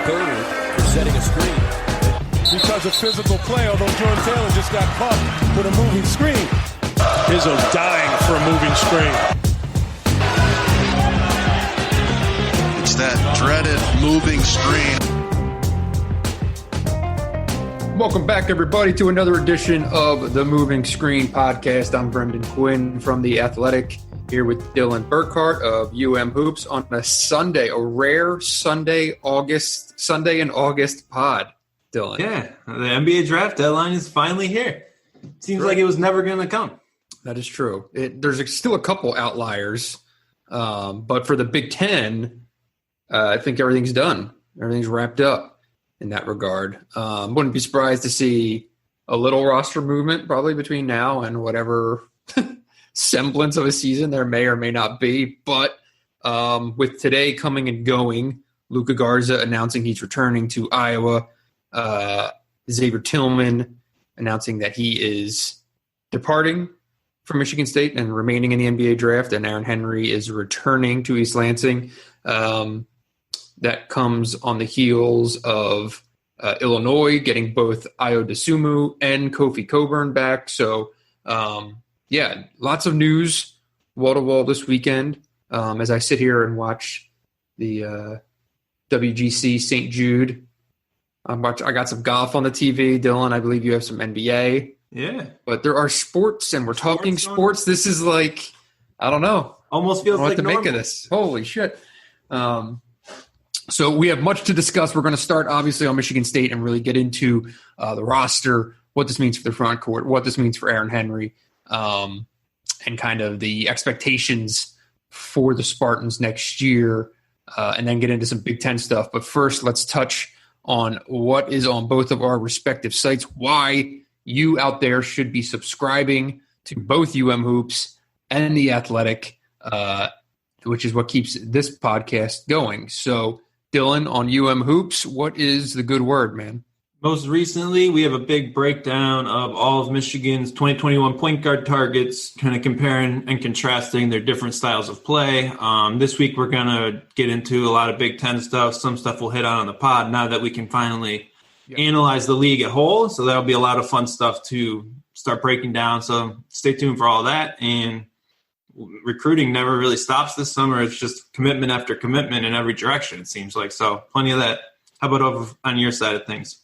third for setting a screen. Because of physical play, although Jordan Taylor just got caught with a moving screen. Izzo's dying for a moving screen. It's that dreaded moving screen. Welcome back, everybody, to another edition of the Moving Screen Podcast. I'm Brendan Quinn from The Athletic, here with Dylan Burkhart of UM Hoops on a Sunday, a rare Sunday in August pod, Dylan. Yeah, the NBA draft deadline is finally here. Seems like it was never going to come. That is true. There's still a couple outliers, but for the Big Ten, I think everything's done. Everything's wrapped up in that regard. Wouldn't be surprised to see a little roster movement probably between now and whatever semblance of a season there may or may not be. But with today coming and going, Luka Garza announcing he's returning to Iowa, Xavier Tillman announcing that he is departing from Michigan State and remaining in the NBA draft, and Aaron Henry is returning to East Lansing. That comes on the heels of Illinois getting both Ayo Dosunmu and Kofi Cockburn back. So, lots of news wall-to-wall this weekend. As I sit here and watch the WGC St. Jude, I got some golf on the TV. Dylan, I believe you have some NBA. Yeah. But there are sports, and we're talking sports. This is like, I don't know. Almost feels like what to make of this. Holy shit. So we have much to discuss. We're going to start, obviously, on Michigan State and really get into the roster, what this means for the front court, what this means for Aaron Henry, and kind of the expectations for the Spartans next year, and then get into some Big Ten stuff. But first, let's touch on what is on both of our respective sites, why you out there should be subscribing to both UM Hoops and The Athletic, which is what keeps this podcast going. So, Dylan, on UM Hoops, what is the good word, man? Most recently, we have a big breakdown of all of Michigan's 2021 point guard targets, kind of comparing and contrasting their different styles of play. This week, we're going to get into a lot of Big Ten stuff. Some stuff we'll hit on the pod now that we can finally analyze the league at whole. So that'll be a lot of fun stuff to start breaking down. So stay tuned for all that. And recruiting never really stops this summer. It's just commitment after commitment in every direction, it seems like. So plenty of that. How about over on your side of things?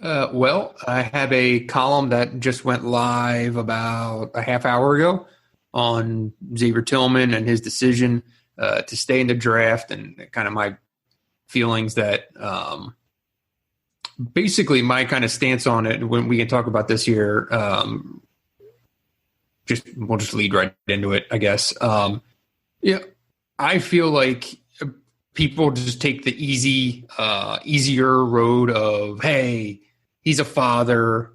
Well, I have a column that just went live about a half hour ago on Xavier Tillman and his decision to stay in the draft, and kind of my feelings that basically my kind of stance on it. When we can talk about this here, we'll just lead right into it, I guess. I feel like people just take the easier road of, hey, he's a father,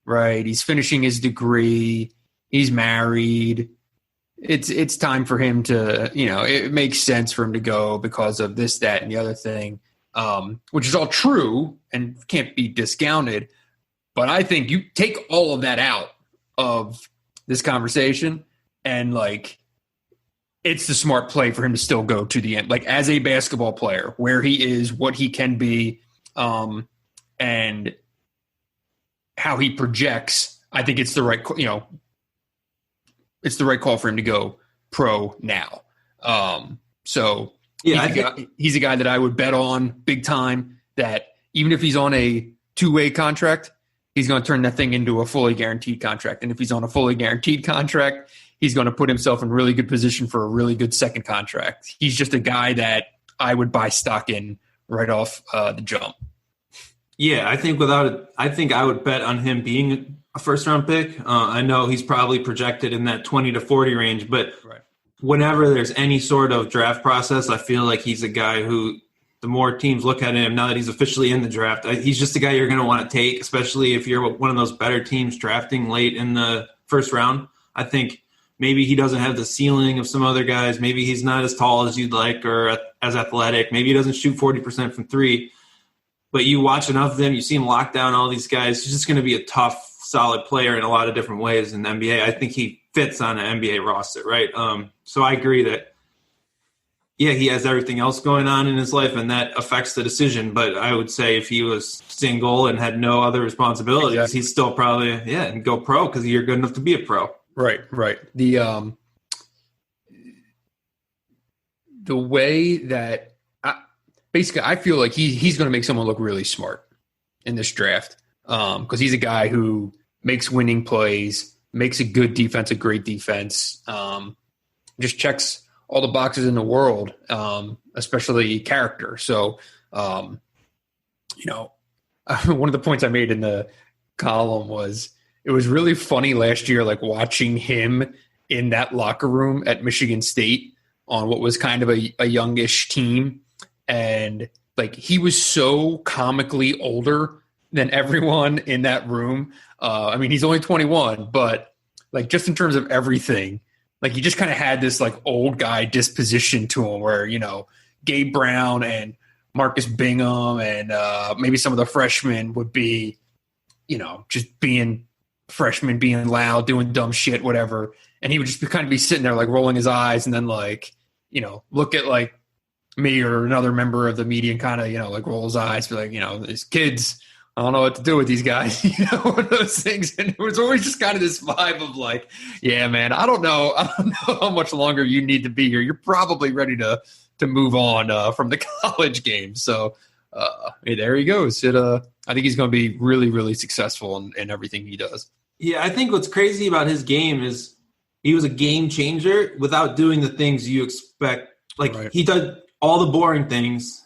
right? He's finishing his degree. He's married. It's time for him to, it makes sense for him to go because of this, that, and the other thing, which is all true and can't be discounted. But I think you take all of that out of this conversation, and it's the smart play for him to still go to the end, as a basketball player, where he is, what he can be, and how he projects. I think it's the right, it's the right call for him to go pro now. He's a guy that I would bet on big time, that even if he's on a two-way contract, he's going to turn that thing into a fully guaranteed contract. And if he's on a fully guaranteed contract, he's going to put himself in really good position for a really good second contract. He's just a guy that I would buy stock in right off the jump. Yeah, I think I would bet on him being a first-round pick. I know he's probably projected in that 20 to 40 range, but whenever there's any sort of draft process, I feel like he's a guy who, the more teams look at him now that he's officially in the draft, he's just a guy you're going to want to take, especially if you're one of those better teams drafting late in the first round. I think maybe he doesn't have the ceiling of some other guys. Maybe he's not as tall as you'd like or as athletic. Maybe he doesn't shoot 40% from three. But you watch enough of them, you see him lock down all these guys. He's just going to be a tough, solid player in a lot of different ways in the NBA. I think he fits on an NBA roster, right? So I agree that yeah, he has everything else going on in his life, and that affects the decision. But I would say if he was single and had no other responsibilities, he'd still probably, go pro because you're good enough to be a pro. Right. The way that basically I feel like he's going to make someone look really smart in this draft because he's a guy who makes winning plays, makes a good defense, a great defense, just checks all the boxes in the world, especially character. So, one of the points I made in the column was it was really funny last year, like watching him in that locker room at Michigan State on what was kind of a youngish team. And like, he was so comically older than everyone in that room. I mean, he's only 21, but like just in terms of everything, like he just kind of had this like old guy disposition to him where, Gabe Brown and Marcus Bingham and maybe some of the freshmen would be, just being freshmen, being loud, doing dumb shit, whatever. And he would just kind of be sitting there like rolling his eyes and then like, look at like me or another member of the media and kind of, like roll his eyes, be like, these kids, I don't know what to do with these guys, one of those things. And it was always just kind of this vibe of like, yeah, man, I don't know how much longer you need to be here. You're probably ready to move on from the college game. So hey, there he goes. I think he's going to be really, really successful in everything he does. Yeah, I think what's crazy about his game is he was a game changer without doing the things you expect. Like He did all the boring things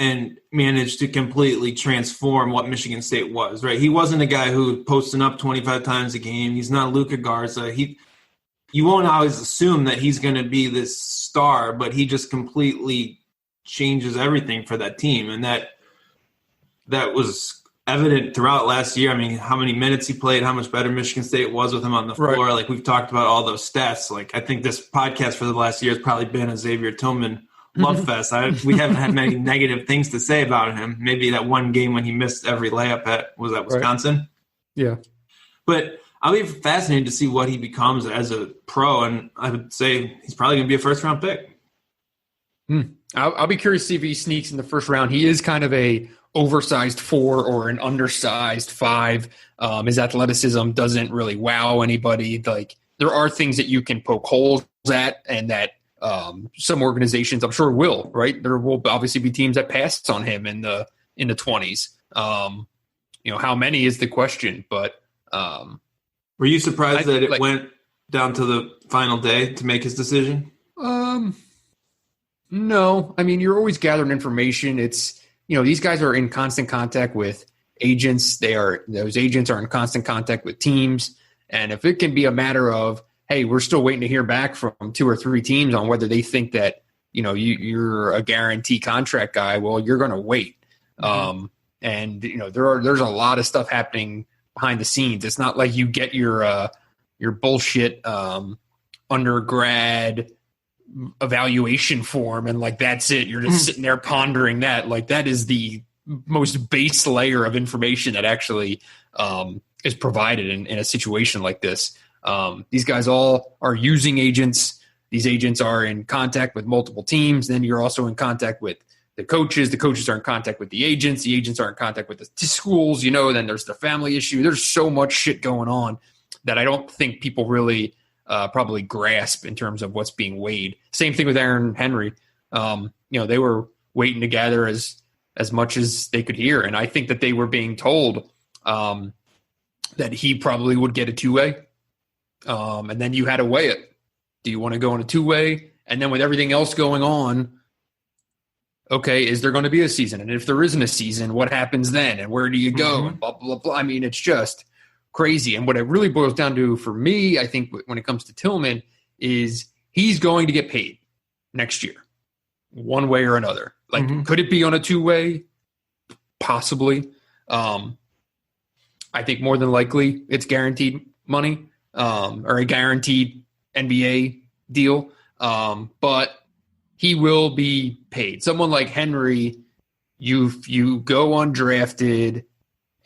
and managed to completely transform what Michigan State was, right? He wasn't a guy who posting up 25 times a game. He's not Luka Garza. You won't always assume that he's going to be this star, but he just completely changes everything for that team. And that was evident throughout last year. I mean, how many minutes he played, how much better Michigan State was with him on the floor. Right. Like we've talked about all those stats. Like I think this podcast for the last year has probably been a Xavier Tillman love fest. We haven't had many negative things to say about him. Maybe that one game when he missed every layup at Wisconsin. Right. Yeah. But I'll be fascinated to see what he becomes as a pro, and I would say he's probably going to be a first-round pick. I'll be curious to see if he sneaks in the first round. He is kind of a oversized 4 or an undersized 5. His athleticism doesn't really wow anybody. Like there are things that you can poke holes at, and that some organizations, I'm sure, will. Right, there will obviously be teams that pass on him in the 20s. How many is the question? But were you surprised that it went down to the final day to make his decision? No. I mean, you're always gathering information. It's, these guys are in constant contact with agents. Those agents are in constant contact with teams. And if it can be a matter of, hey, we're still waiting to hear back from 2 or 3 teams on whether they think that, you're a guarantee contract guy, well, you're going to wait. Mm-hmm. And there's a lot of stuff happening behind the scenes. It's not like you get your bullshit undergrad evaluation form and like that's it. You're just sitting there pondering that. Like that is the most base layer of information that actually is provided in a situation like this. These guys all are using agents. These agents are in contact with multiple teams. Then you're also in contact with the coaches. The coaches are in contact with the agents. The agents are in contact with the schools. Then there's the family issue. There's so much shit going on that I don't think people really probably grasp in terms of what's being weighed. Same thing with Aaron Henry. They were waiting to gather as much as they could hear. And I think that they were being told that he probably would get a 2-way. And then you had to weigh it. Do you want to go on a 2-way? And then with everything else going on, okay, is there going to be a season? And if there isn't a season, what happens then? And where do you go? And blah, blah, blah. I mean, it's just crazy. And what it really boils down to for me, I think when it comes to Tillman, is he's going to get paid next year, one way or another. Like, could it be on a 2-way? Possibly. I think more than likely it's guaranteed money or a guaranteed NBA deal. But he will be paid. Someone like Henry, you go undrafted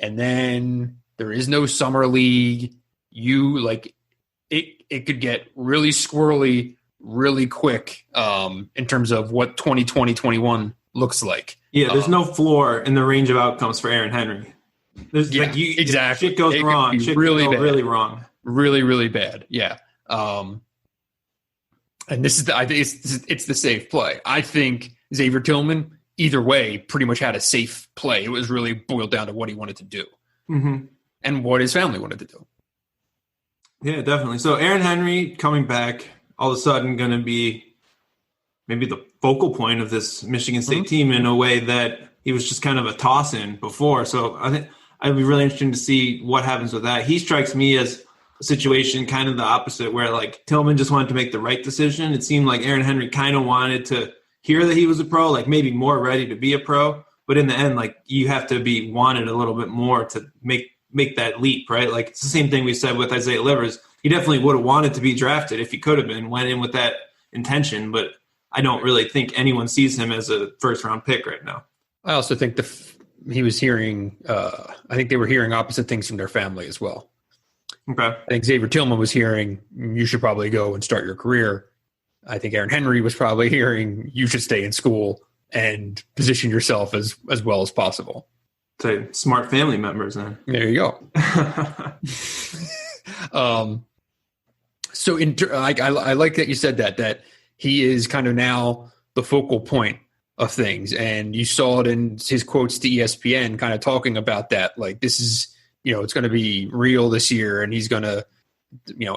and then there is no summer league. It could get really squirrely really quick in terms of what 2020-21 looks like. Yeah, there's no floor in the range of outcomes for Aaron Henry. Exactly. Shit goes wrong. Shit really goes bad. Really wrong. Really, really bad. Yeah. And this is I think it's the safe play. I think Xavier Tillman, either way, pretty much had a safe play. It was really boiled down to what he wanted to do and what his family wanted to do. Yeah, definitely. So Aaron Henry coming back, all of a sudden going to be maybe the focal point of this Michigan State team in a way that he was just kind of a toss-in before. So I think it'd be really interesting to see what happens with that. He strikes me as a situation kind of the opposite, where like Tillman just wanted to make the right decision. It seemed like Aaron Henry kind of wanted to hear that he was a pro, like maybe more ready to be a pro. But in the end, like you have to be wanted a little bit more to make that leap, right? Like it's the same thing we said with Isaiah Livers. He definitely would have wanted to be drafted if he could have been, went in with that intention. But I don't really think anyone sees him as a first-round pick right now. I also think he was hearing I think they were hearing opposite things from their family as well. Okay. I think Xavier Tillman was hearing, you should probably go and start your career. I think Aaron Henry was probably hearing, you should stay in school and position yourself as well as possible. Say smart family members then. There you go. So I like that you said that he is kind of now the focal point of things. And you saw it in his quotes to ESPN kind of talking about that. Like, this is, it's going to be real this year, and he's going to,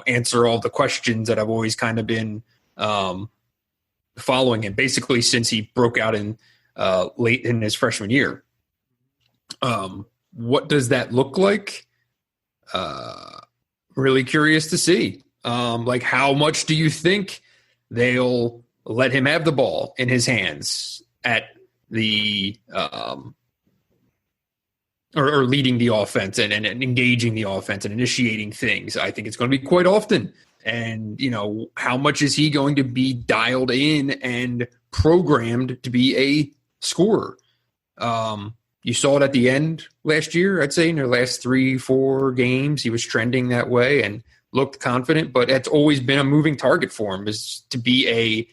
answer all the questions that I've always kind of been following him basically since he broke out in late in his freshman year. What does that look like? Really curious to see. Like, how much do you think they'll let him have the ball in his hands at the or leading the offense and engaging the offense and initiating things? I think it's going to be quite often. And, how much is he going to be dialed in and programmed to be a scorer? You saw it at the end last year, I'd say, in their last 3-4 games. He was trending that way and looked confident, but it's always been a moving target for him, is to be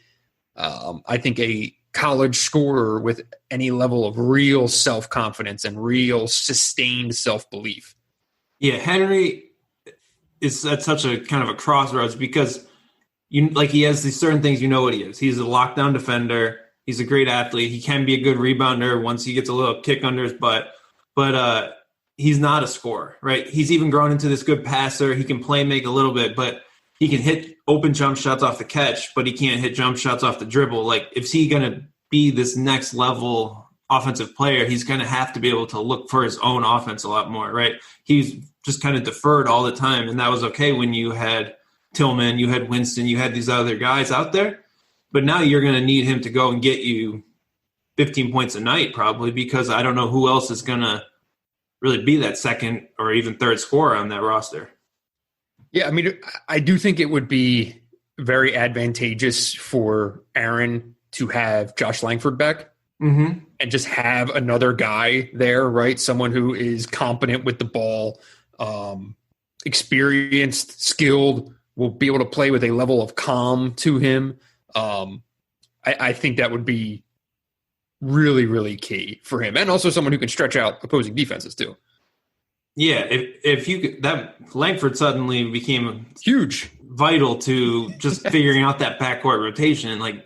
I think a college scorer with any level of real self-confidence and real sustained self-belief. Yeah, Henry is at such a kind of a crossroads because he has these certain things, what he is. He's a lockdown defender. He's a great athlete. He can be a good rebounder once he gets a little kick under his butt, but he's not a scorer, right? He's even grown into this good passer. He can play make a little bit, but he can hit open jump shots off the catch, but he can't hit jump shots off the dribble. Like, if he's going to be this next level offensive player, he's going to have to be able to look for his own offense a lot more, right? He's just kind of deferred all the time, and that was okay when you had Tillman, you had Winston, you had these other guys out there. But now you're going to need him to go and get you 15 points a night probably, because I don't know who else is going to really be that second or even third scorer on that roster. Yeah, I mean, I do think it would be very advantageous for Aaron to have Josh Langford back and just have another guy there, right? Someone who is competent with the ball, experienced, skilled, will be able to play with a level of calm to him. I think that would be really, really key for him, and also someone who can stretch out opposing defenses too. Yeah, if you could, that Langford suddenly became huge, vital to just figuring out that backcourt rotation. Like,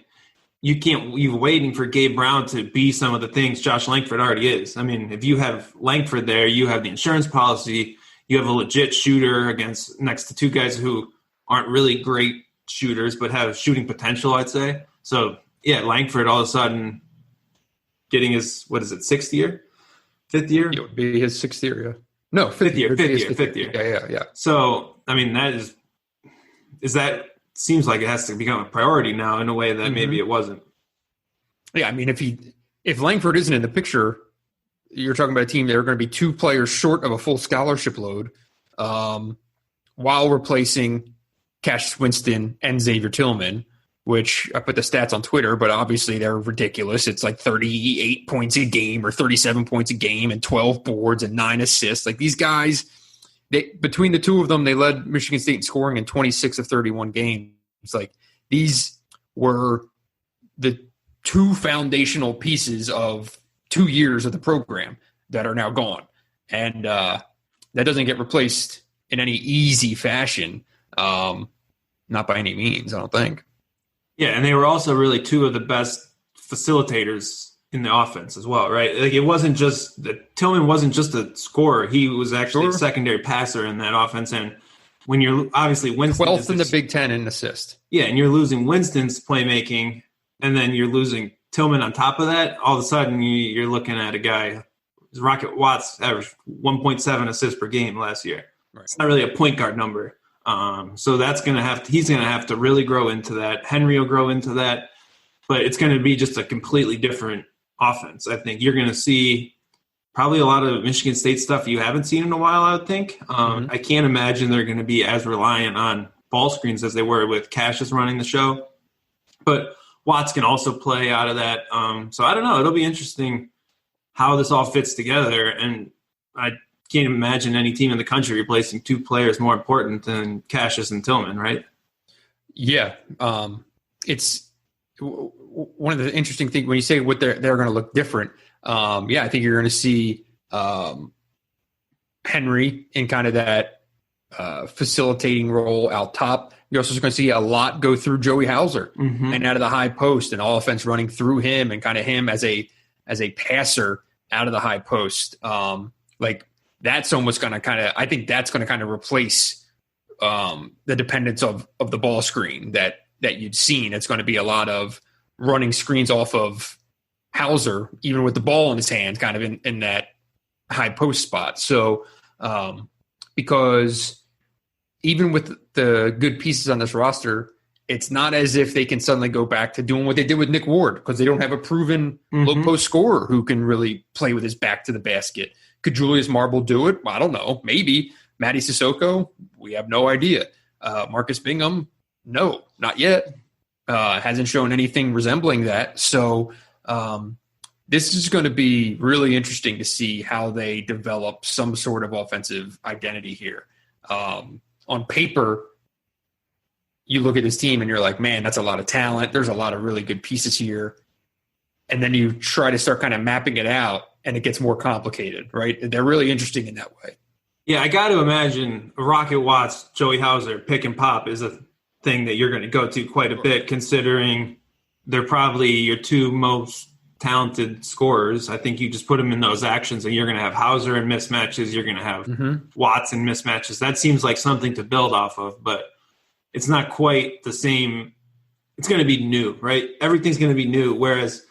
you're waiting for Gabe Brown to be some of the things Josh Langford already is. I mean, if you have Langford there, you have the insurance policy, you have a legit shooter next to two guys who aren't really great shooters but have shooting potential, I'd say. So yeah, Langford all of a sudden getting his, fifth year? It would be his sixth year, yeah. No, fifth year. Yeah. So, I mean, seems like it has to become a priority now in a way that maybe it wasn't. Yeah, I mean, if Langford isn't in the picture, you're talking about a team that are going to be 2 players short of a full scholarship load, while replacing Cassius Winston and Xavier Tillman, which I put the stats on Twitter, but obviously they're ridiculous. It's like 38 points a game or 37 points a game and 12 boards and 9 assists. Like, these guys, between the two of them, they led Michigan State in scoring in 26 of 31 games. It's like, these were the two foundational pieces of 2 years of the program that are now gone. And that doesn't get replaced in any easy fashion. Not by any means, I don't think. Yeah, and they were also really two of the best facilitators in the offense as well, right? Like, it wasn't just – Tillman wasn't just a scorer. He was actually a secondary passer in that offense. And when you're – obviously, Winston – 12th in the Big Ten in assist. Yeah, and you're losing Winston's playmaking, and then you're losing Tillman on top of that. All of a sudden, you're looking at a guy – Rocket Watts averaged 1.7 assists per game last year. Right. It's not really a point guard number. So that's going to have – he's going to have to really grow into that. Henry will grow into that. But it's going to be just a completely different offense. I think you're going to see probably a lot of Michigan State stuff you haven't seen in a while, I would think. I can't imagine they're going to be as reliant on ball screens as they were with Cassius running the show. But Watts can also play out of that. So I don't know. It'll be interesting how this all fits together. And I can't imagine any team in the country replacing two players more important than Cassius and Tillman, right? Yeah. It's one of the interesting things when you say what they're going to look different. I think you're going to see Henry in kind of that facilitating role out top. You're also going to see a lot go through Joey Hauser and out of the high post, and all offense running through him, and kind of him as a passer out of the high post. That's almost going to I think that's going to replace the dependence of the ball screen that you'd seen. It's going to be a lot of running screens off of Hauser, even with the ball in his hand, kind of in that high post spot. So, because even with the good pieces on this roster, it's not as if they can suddenly go back to doing what they did with Nick Ward, because they don't have a proven low post scorer who can really play with his back to the basket. Could Julius Marble do it? Well, I don't know. Maybe. Matty Sissoko? We have no idea. Marcus Bingham? No, not yet. Hasn't shown anything resembling that. So this is going to be really interesting to see how they develop some sort of offensive identity here. On paper, you look at this team and you're like, man, that's a lot of talent. There's a lot of really good pieces here. And then you try to start kind of mapping it out, and it gets more complicated, right? They're really interesting in that way. Yeah, I got to imagine Rocket Watts, Joey Hauser, pick and pop is a thing that you're going to go to quite a bit, considering they're probably your two most talented scorers. I think you just put them in those actions, and you're going to have Hauser in mismatches. You're going to have Watts in mismatches. That seems like something to build off of, but it's not quite the same. It's going to be new, right? Everything's going to be new, whereas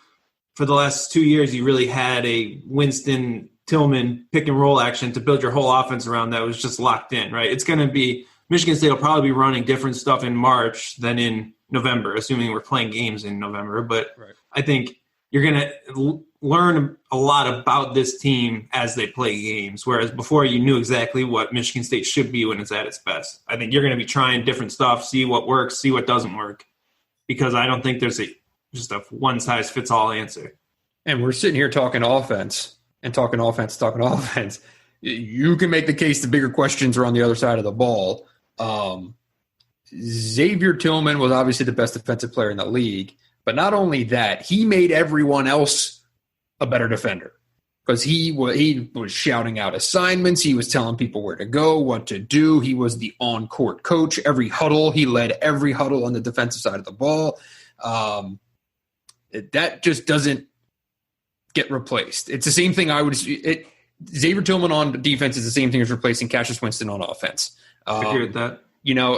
for the last 2 years, you really had a Winston Tillman pick and roll action to build your whole offense around that was just locked in, right? It's going to be Michigan State will probably be running different stuff in March than in November, assuming we're playing games in November. But I think you're going to learn a lot about this team as they play games, whereas before you knew exactly what Michigan State should be when it's at its best. I think you're going to be trying different stuff, see what works, see what doesn't work, because I don't think there's just a one-size-fits-all answer. And we're sitting here talking offense. You can make the case the bigger questions are on the other side of the ball. Xavier Tillman was obviously the best defensive player in the league, but not only that, he made everyone else a better defender, because he was shouting out assignments. He was telling people where to go, what to do. He was the on-court coach. Every huddle, he led every huddle on the defensive side of the ball. That just doesn't get replaced. It's the same thing Xavier Tillman on defense is the same thing as replacing Cassius Winston on offense. I agree with that.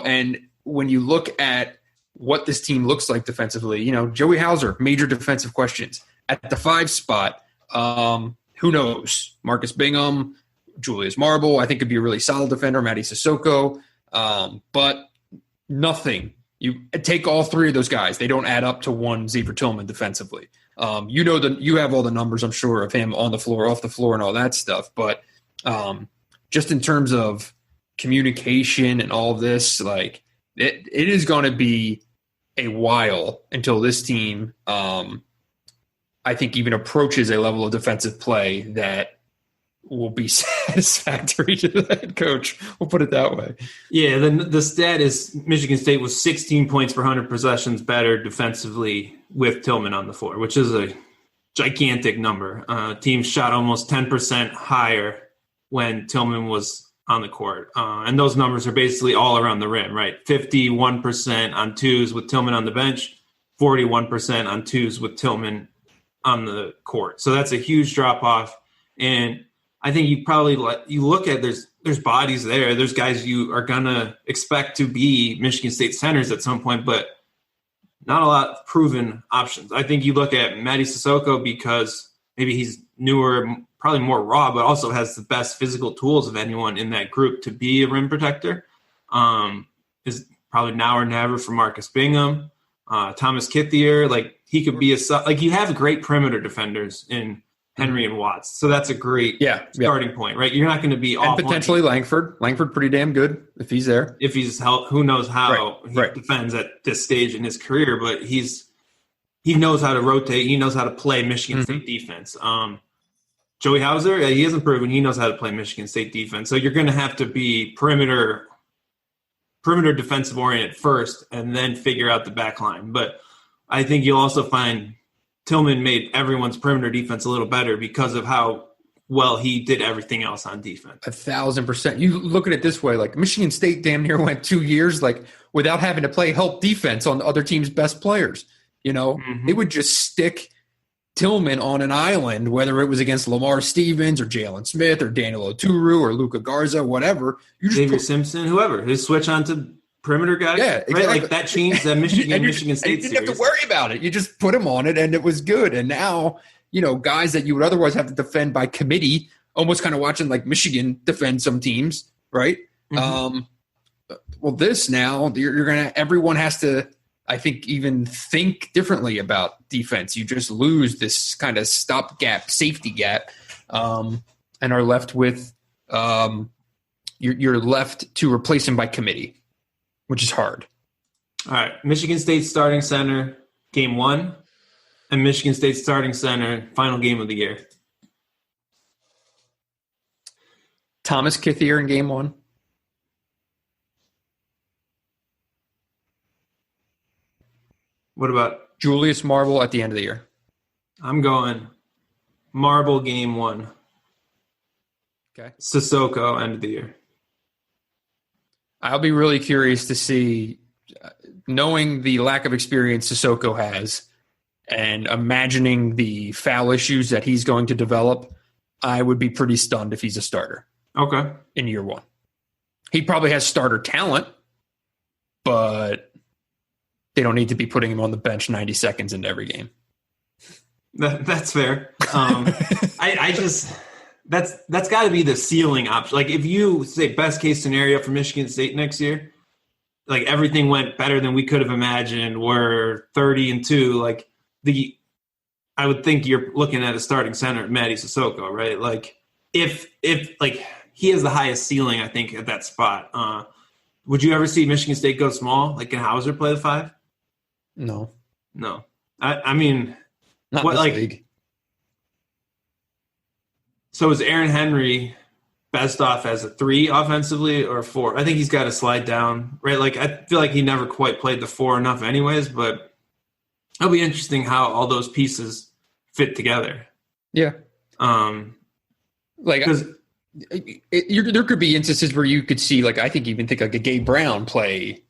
And when you look at what this team looks like defensively, Joey Hauser, major defensive questions. At the 5 spot, who knows? Marcus Bingham, Julius Marble, I think could be a really solid defender, Matty Sissoko. But nothing. You take all three of those guys, they don't add up to one Xavier Tillman defensively. You have all the numbers, I'm sure, of him on the floor, off the floor, and all that stuff. But just in terms of communication and all of this, it is going to be a while until this team, I think, even approaches a level of defensive play that will be satisfactory to the head coach. We'll put it that way. Yeah, the stat is Michigan State was 16 points per 100 possessions better defensively with Tillman on the floor, which is a gigantic number. Teams shot almost 10% higher when Tillman was on the court. And those numbers are basically all around the rim, right? 51% on twos with Tillman on the bench, 41% on twos with Tillman on the court. So that's a huge drop off. And I think you probably you look at there's bodies there. There's guys you are gonna expect to be Michigan State centers at some point, but not a lot of proven options. I think you look at Matty Sissoko because maybe he's newer, probably more raw, but also has the best physical tools of anyone in that group to be a rim protector. Is probably now or never for Marcus Bingham, Thomas Kithier. Like he could be you have great perimeter defenders in Henry and Watts. So that's a great starting point, right? You're not going to be off. And potentially Langford. Langford pretty damn good if he's there. If he's who knows how he defends at this stage in his career, but he knows how to rotate. He knows how to play Michigan State defense. Joey Hauser, he hasn't proven he knows how to play Michigan State defense. So you're going to have to be perimeter defensive oriented first and then figure out the back line. But I think you'll also find Tillman made everyone's perimeter defense a little better because of how well he did everything else on defense. 1,000%. You look at it this way, like Michigan State damn near went 2 years like without having to play help defense on the other team's best players. You know, they would just stick Tillman on an island, whether it was against Lamar Stevens or Jalen Smith or Daniel Oturu or Luka Garza, whatever. You just Xavier Simpson, whoever. They switch on to perimeter guys. Yeah, exactly. Right? Like that changed that Michigan State you didn't have to worry about it. You just put him on it and it was good. And now, you know, guys that you would otherwise have to defend by committee, almost kind of watching like Michigan defend some teams, right? Well, this now, everyone has to, I think, even think differently about defense. You just lose this kind of stopgap, safety gap, and are left with you're left to replace him by committee, which is hard. All right, Michigan State starting center, game 1, and Michigan State starting center, final game of the year. Thomas Kithier in game 1. What about Julius Marble at the end of the year? I'm going Marble game 1. Okay. Sissoko end of the year. I'll be really curious to see, knowing the lack of experience Sissoko has and imagining the foul issues that he's going to develop, I would be pretty stunned if he's a starter. Okay. In year 1. He probably has starter talent, but they don't need to be putting him on the bench 90 seconds into every game. That's fair. I just that's got to be the ceiling option. Like if you say best case scenario for Michigan State next year, like everything went better than we could have imagined. We're 30-2. Like I would think you're looking at a starting center, Matty Sissoko, right? Like if like he has the highest ceiling, I think at that spot. Would you ever see Michigan State go small? Like can Hauser play the 5? No. I mean, not what this like league. So is Aaron Henry best off as a 3 offensively or a 4? I think he's got to slide down, right? Like I feel like he never quite played the 4 enough anyways, but it'll be interesting how all those pieces fit together. Yeah. Like there could be instances where you could see, like I think even think like a Gabe Brown play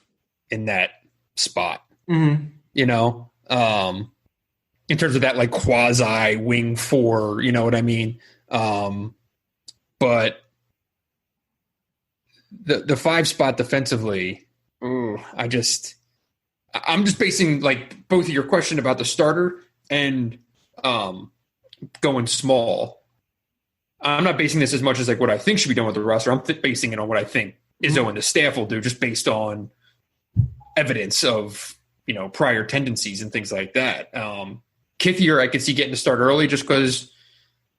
in that spot. You know, in terms of that like quasi wing 4, you know what I mean? But the 5 spot defensively, I'm just basing like both of your question about the starter and going small. I'm not basing this as much as like what I think should be done with the roster. I'm basing it on what I think Izzo and the staff will do, just based on evidence of, you know, prior tendencies and things like that. Kithier, I could see getting to start early just because,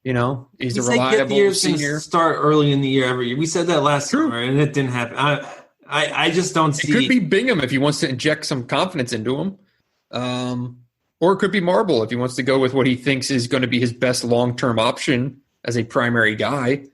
you know, he's a reliable senior. Start early in the year every year. We said that last summer, and it didn't happen. I just don't see. It could be Bingham if he wants to inject some confidence into him, or it could be Marble if he wants to go with what he thinks is going to be his best long-term option as a primary guy.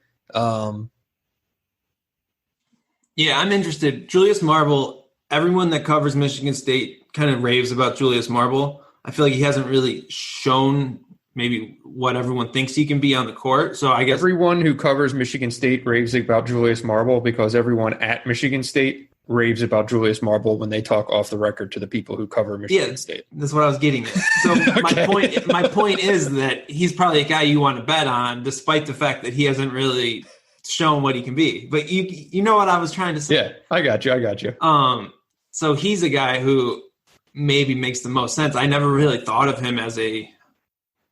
Yeah, I'm interested. Julius Marble, everyone that covers Michigan State kind of raves about Julius Marble. I feel like he hasn't really shown maybe what everyone thinks he can be on the court. So I guess everyone who covers Michigan State raves about Julius Marble because everyone at Michigan State raves about Julius Marble when they talk off the record to the people who cover Michigan State. That's what I was getting at. So Okay. my point is that he's probably a guy you want to bet on, despite the fact that he hasn't really shown what he can be. But you know what I was trying to say. Yeah, I got you. So he's a guy who maybe makes the most sense. I never really thought of him as a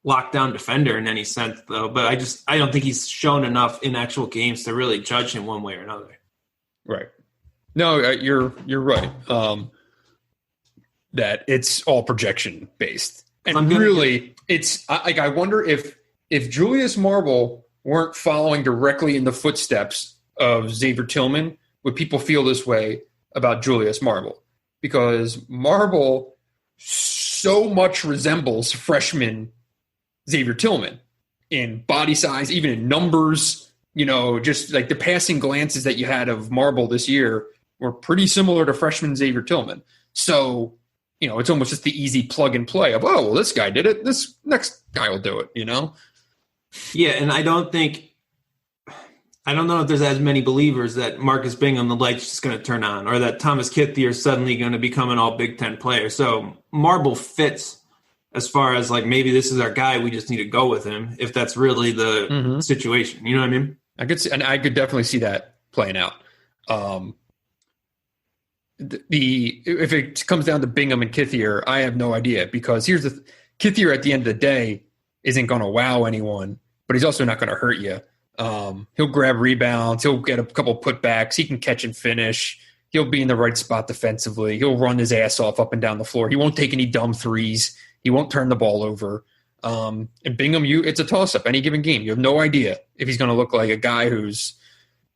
lockdown defender in any sense, though. But I don't think he's shown enough in actual games to really judge him one way or another. Right. No, you're right. That it's all projection based, and it's like I wonder if Julius Marble weren't following directly in the footsteps of Xavier Tillman, would people feel this way about Julius Marble? Because Marble so much resembles freshman Xavier Tillman in body size, even in numbers. Just like the passing glances that you had of Marble this year were pretty similar to freshman Xavier Tillman. So, it's almost just the easy plug and play of, this guy did it. This next guy will do it, Yeah, and I don't know if there's as many believers that Marcus Bingham, the light's just going to turn on, or that Thomas Kithier is suddenly going to become an all Big Ten player. So Marble fits as far as like maybe this is our guy. We just need to go with him if that's really the situation. You know what I mean? I could definitely see that playing out. If it comes down to Bingham and Kithier, I have no idea, because here's Kithier at the end of the day isn't going to wow anyone, but he's also not going to hurt you. He'll grab rebounds. He'll get a couple putbacks. He can catch and finish. He'll be in the right spot defensively. He'll run his ass off up and down the floor. He won't take any dumb threes. He won't turn the ball over. And Bingham, it's a toss-up any given game. You have no idea if he's going to look like a guy who's,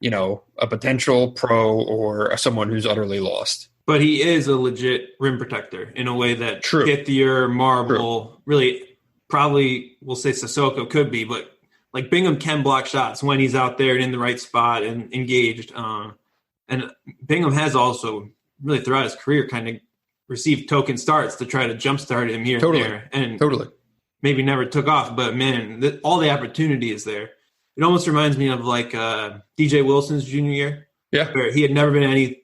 a potential pro or someone who's utterly lost. But he is a legit rim protector in a way that Kithier, Marble, really probably, we'll say Sissoko could be, but like Bingham can block shots when he's out there and in the right spot and engaged. And Bingham has also really throughout his career kind of received token starts to try to jumpstart him here and there. And maybe never took off, but man, all the opportunity is there. It almost reminds me of like DJ Wilson's junior year. Yeah. Where he had never been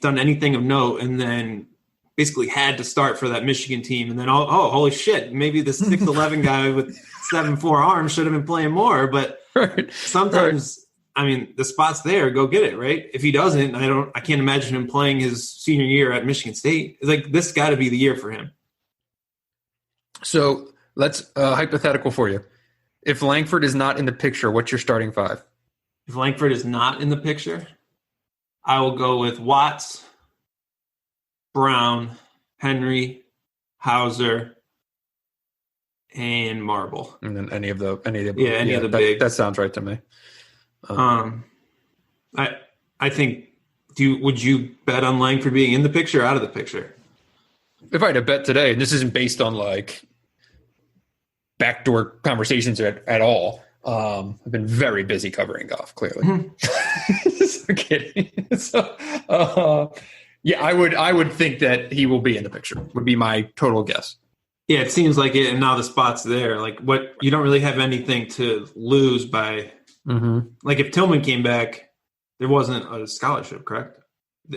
done anything of note, and then basically had to start for that Michigan team. And then, holy shit, maybe the 6'11" guy with 7'4" arms should have been playing more. But sometimes, I mean, the spot's there, go get it, right? If he doesn't, I can't imagine him playing his senior year at Michigan State. It's like, this got to be the year for him. So let's hypothetical for you. If Langford is not in the picture, what's your starting five? If Langford is not in the picture, I will go with Watts, Brown, Henry, Hauser, and Marble. And then any of the big. That sounds right to me. I think. Would you bet on Langford being in the picture or out of the picture? If I had to bet today, and this isn't based on like backdoor conversations at all. I've been very busy covering golf, clearly. Just kidding. I would think that he will be in the picture, would be my total guess. Yeah, it seems like it, and now the spot's there. Like, what, you don't really have anything to lose by. Like, if Tillman came back, there wasn't a scholarship, correct?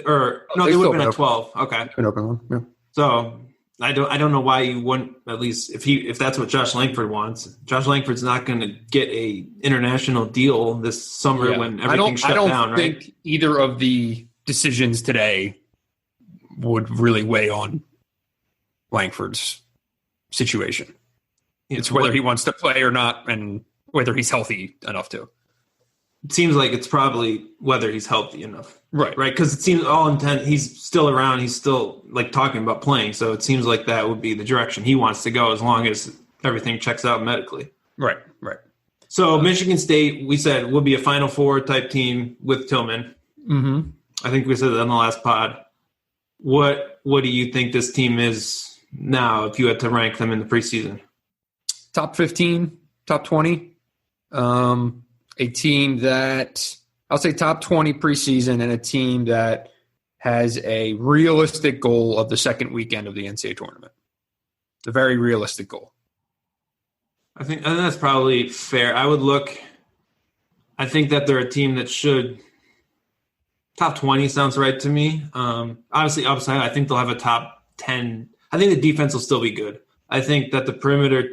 Or no, they would have been at 12. Okay, an open one. Yeah. So I don't know why you wouldn't, at least if that's what Josh Langford wants. Josh Langford's not going to get a international deal this summer when everything's shut down, right? I don't think either of the decisions today would really weigh on Langford's situation. It's whether he wants to play or not, and whether he's healthy enough to. It seems like it's probably whether he's healthy enough. Right. Because it seems all intent, he's still around. He's still like talking about playing. So it seems like that would be the direction he wants to go as long as everything checks out medically. Right. So Michigan State, we said, would be a Final Four type team with Tillman. I think we said that on the last pod. What do you think this team is now if you had to rank them in the preseason? Top 15, top 20. A team that I'll say top 20 preseason, and a team that has a realistic goal of the second weekend of the NCAA tournament. It's a very realistic goal. I think that's probably fair. I think that they're a team that should top 20 sounds right to me. Obviously upside, I think they'll have a top 10. I think the defense will still be good. I think that the perimeter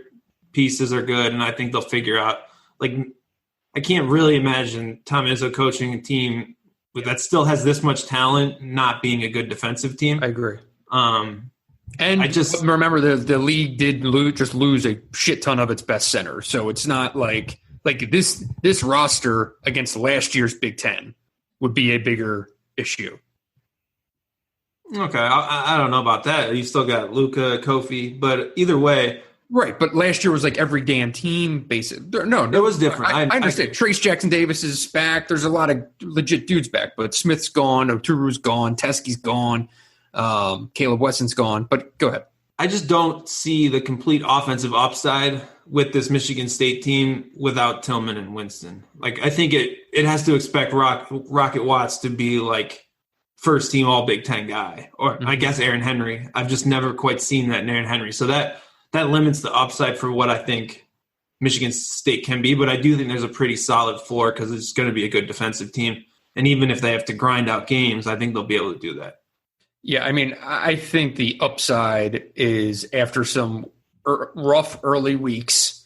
pieces are good, and I think they'll figure out, I can't really imagine Tom Izzo coaching a team that still has this much talent not being a good defensive team. I agree. And I just remember the league did lose a shit ton of its best center, so it's not like this roster against last year's Big Ten would be a bigger issue. Okay, I don't know about that. You still got Luka, Kofi, but either way. Right, but last year was like every damn team, basically. No, it was different. I understand. Trace Jackson-Davis is back. There's a lot of legit dudes back, but Smith's gone, Oturu's gone, Teskey's gone, Caleb Wesson's gone. But go ahead. I just don't see the complete offensive upside with this Michigan State team without Tillman and Winston. I think it has to expect Rocket Watts to be first team All Big Ten guy, or I guess Aaron Henry. I've just never quite seen that in Aaron Henry. So that limits the upside for what I think Michigan State can be. But I do think there's a pretty solid floor because it's going to be a good defensive team. And even if they have to grind out games, I think they'll be able to do that. Yeah, I mean, I think the upside is after some rough early weeks,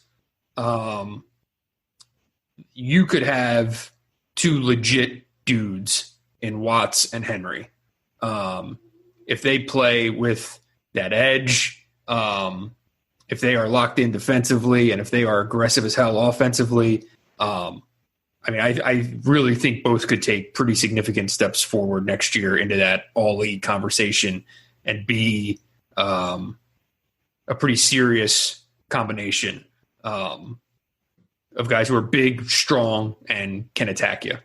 you could have two legit dudes in Watts and Henry. If they play with that edge, if they are locked in defensively, and if they are aggressive as hell offensively, I really think both could take pretty significant steps forward next year into that all-league conversation and be a pretty serious combination of guys who are big, strong, and can attack you.